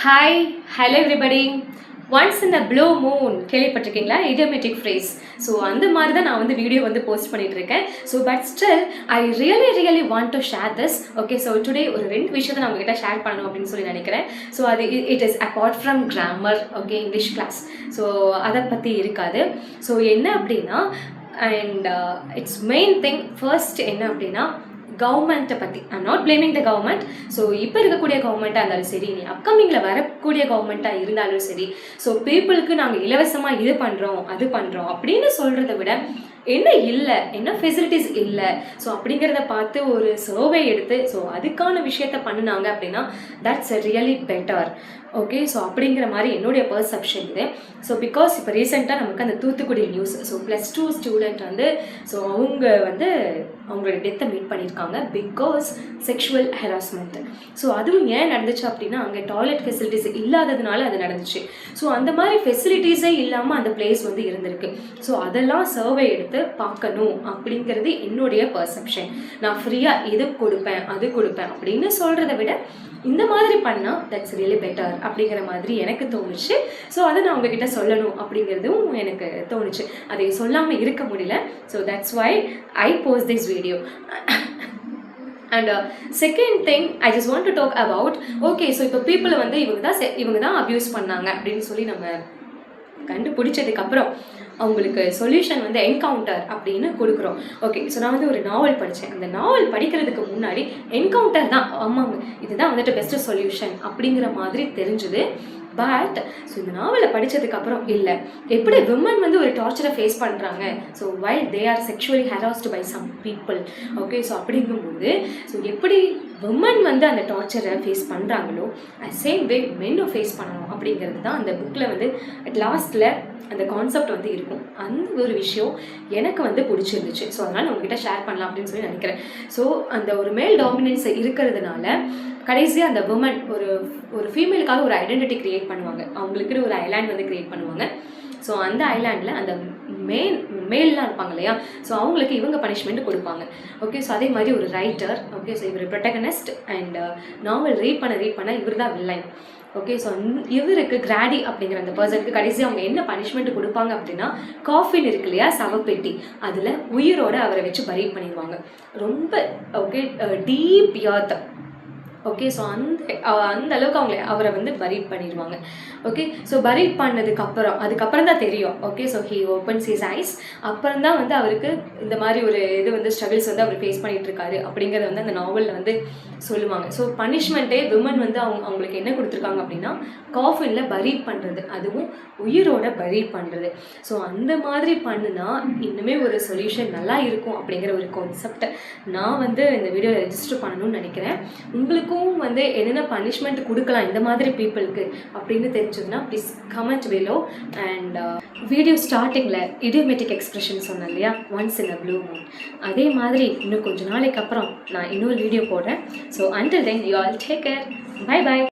Hello everybody. Once in a blue moon கேள்விப்பட்டிருக்கீங்களா idiomatic phrase. So அந்த மாதிரி தான் நான் வந்து வீடியோ வந்து போஸ்ட் பண்ணிட்டு இருக்கேன். So but still I really want to share this. Okay, so today ஒரு 2 விஷயத்தை நான் உங்ககிட்ட ஷேர் பண்ணணும் அப்படின்னு சொல்லி நினைக்கிறேன். ஸோ அது it is apart from grammar, okay, English class. So அதை பற்றி இருக்காது. ஸோ என்ன அப்படின்னா, and it's main thing first என்ன அப்படின்னா, கவர்மெண்ட்டை பற்றி. I'm not blaming the government. So இப்போ இருக்கக்கூடிய கவர்மெண்ட்டாக இருந்தாலும் சரி, நீ அப்கமிங்கில் வரக்கூடிய கவர்மெண்ட்டாக இருந்தாலும் சரி, ஸோ பீப்புளுக்கு நாங்கள் இலவசமாக இது பண்ணுறோம் அது பண்ணுறோம் அப்படின்னு சொல்கிறத விட என்ன இல்லை, என்ன ஃபெசிலிட்டிஸ் இல்லை, ஸோ அப்படிங்கிறத பார்த்து ஒரு சர்வே எடுத்து ஸோ அதுக்கான விஷயத்த பண்ணினாங்க அப்படின்னா that's really better. Okay, so அப்படிங்கிற மாதிரி என்னுடைய பர்செப்ஷன் இது. ஸோ பிகாஸ் இப்போ ரீசெண்டாக நமக்கு அந்த தூத்துக்குடி நியூஸ், ஸோ +2 ஸ்டூடெண்ட் வந்து ஸோ அவங்க வந்து அவங்களோட டெத்தை மீட் பண்ணியிருக்காங்க பிகாஸ் செக்ஷுவல் ஹராஸ்மெண்ட். ஸோ அதுவும் ஏன் நடந்துச்சு அப்படின்னா, அங்கே டாய்லெட் ஃபெசிலிட்டிஸ் இல்லாததுனால அது நடந்துச்சு. ஸோ அந்த மாதிரி ஃபெசிலிட்டிஸே இல்லாமல் அந்த பிளேஸ் வந்து இருந்திருக்கு. ஸோ அதெல்லாம் சர்வே எடுத்து பார்க்கணும் அப்படிங்கிறது என்னுடைய பர்செப்ஷன். நான் ஃப்ரீயாக இது கொடுப்பேன் அது கொடுப்பேன் அப்படின்னு சொல்கிறத விட இந்த மாதிரி பண்ணால் தட்ஸ் ரியலி பெட்டர் அப்படிங்கிற மாதிரி எனக்கு தோணுச்சு. ஸோ அதை நான் உங்ககிட்ட சொல்லணும் அப்படிங்கிறதும் எனக்கு தோணுச்சு. அதை சொல்லாமல் இருக்க முடியல. So that's why I post this video. And second thing I just want to talk about, okay, so இப்போ பீப்புளை வந்து இவங்க தான் அப்யூஸ் பண்ணாங்க அப்படின்னு சொல்லி நம்ம கண்டுபிடிச்சதுக்கப்புறம் அவங்களுக்கு சொல்யூஷன் வந்து என்கவுண்டர் அப்படின்னு கொடுக்குறோம். ஓகே, ஸோ நான் வந்து ஒரு நாவல் படித்தேன். அந்த நாவல் படிக்கிறதுக்கு முன்னாடி என்கவுண்டர் தான், ஆமாங்க, இதுதான் வந்துட்டு பெஸ்ட்டு சொல்யூஷன் அப்படிங்கிற மாதிரி தெரிஞ்சுது. பட் ஸோ இந்த நாவலை படித்ததுக்கப்புறம் இல்லை, எப்படி விமன் வந்து ஒரு டார்ச்சரை ஃபேஸ் பண்ணுறாங்க, so while they are sexually harassed by some people. Okay, so அப்படிங்கும்போது ஸோ எப்படி விமன் வந்து அந்த டார்ச்சரை ஃபேஸ் பண்ணுறாங்களோ சேம் வே மென்னும் ஃபேஸ் பண்ணணும் அப்படிங்கிறது தான் அந்த புக்கில் வந்து அட் லாஸ்ட்டில் அந்த கான்செப்ட் வந்து இருக்கும். அந்த ஒரு விஷயம் எனக்கு வந்து பிடிச்சிருந்துச்சு. ஸோ அதனால் நான் உங்ககிட்ட ஷேர் பண்ணலாம் அப்படின்னு சொல்லி நினைக்கிறேன். ஸோ அந்த ஒரு மேல் டாமினன்ஸ் இருக்கிறதுனால கடைசியாக அந்த விமன் ஒரு ஃபீமேலுக்காக ஒரு ஐடென்டிட்டி க்ரியேட் பண்ணுவாங்க. அவங்களுக்குன்னு ஒரு ஐலாண்ட் வந்து க்ரியேட் பண்ணுவாங்க. ஸோ அந்த ஐலாண்டில் அந்த மேல்லாம் இருப்பாங்க இல்லையா, ஸோ அவங்களுக்கு இவங்க பனிஷ்மெண்ட் கொடுப்பாங்க. ஓகே, ஸோ அதே மாதிரி ஒரு ரைட்டர், ஓகே, ஸோ இவர் ப்ரொட்டகனிஸ்ட் அண்ட் நாவல் ரீட் பண்ண இவர் தான் வில்லன். ஓகே, ஸோ இவருக்கு கிராடி அப்படிங்கிற அந்த பர்சனுக்கு கடைசி அவங்க என்ன பனிஷ்மெண்ட் கொடுப்பாங்க அப்படின்னா, காஃபின் இருக்கு இல்லையா, சவப்பெட்டி, அதில் உயிரோடு அவரை வச்சு பரி பண்ணிடுவாங்க. ரொம்ப okay deep earth. Okay, so அந்த அளவுக்கு அவரை வந்து பரீட் பண்ணிடுவாங்க. ஓகே, ஸோ பரீட் அதுக்கப்புறம் தான் தெரியும். Okay, so he opens his eyes. அப்புறம் தான் வந்து அவருக்கு இந்த மாதிரி ஒரு இது வந்து ஸ்ட்ரகிள்ஸ் வந்து அவர் ஃபேஸ் பண்ணிட்டு இருக்காரு அப்படிங்கிறத வந்து அந்த நாவலில் வந்து சொல்லுவாங்க. ஸோ பனிஷ்மெண்ட்டே விமன் வந்து அவங்களுக்கு என்ன கொடுத்துருக்காங்க அப்படின்னா, காஃபினில் பரீட் பண்ணுறது, அதுவும் உயிரோட பரீட் பண்ணுறது. ஸோ அந்த மாதிரி பண்ணுனா இன்னுமே ஒரு சொல்யூஷன் நல்லா இருக்கும் அப்படிங்கிற ஒரு கான்செப்டை நான் வந்து இந்த வீடியோ ரெஜிஸ்டர் பண்ணணும்னு நினைக்கிறேன். உங்களுக்கு வந்து என்னென்ன பனிஷ்மெண்ட் கொடுக்கலாம் இந்த மாதிரி பீப்புளுக்கு அப்படின்னு தெரிஞ்சதுன்னா please comment below. And video ஸ்டார்டிங்கில் இடியோமேட்டிக் எக்ஸ்பிரஷன் சொன்னேன் இல்லையா, once in a blue Moon, அதே மாதிரி இன்னும் கொஞ்சம் நாளைக்கு அப்புறம் நான் இன்னொரு வீடியோ போடுறேன். So until then you all take care. By.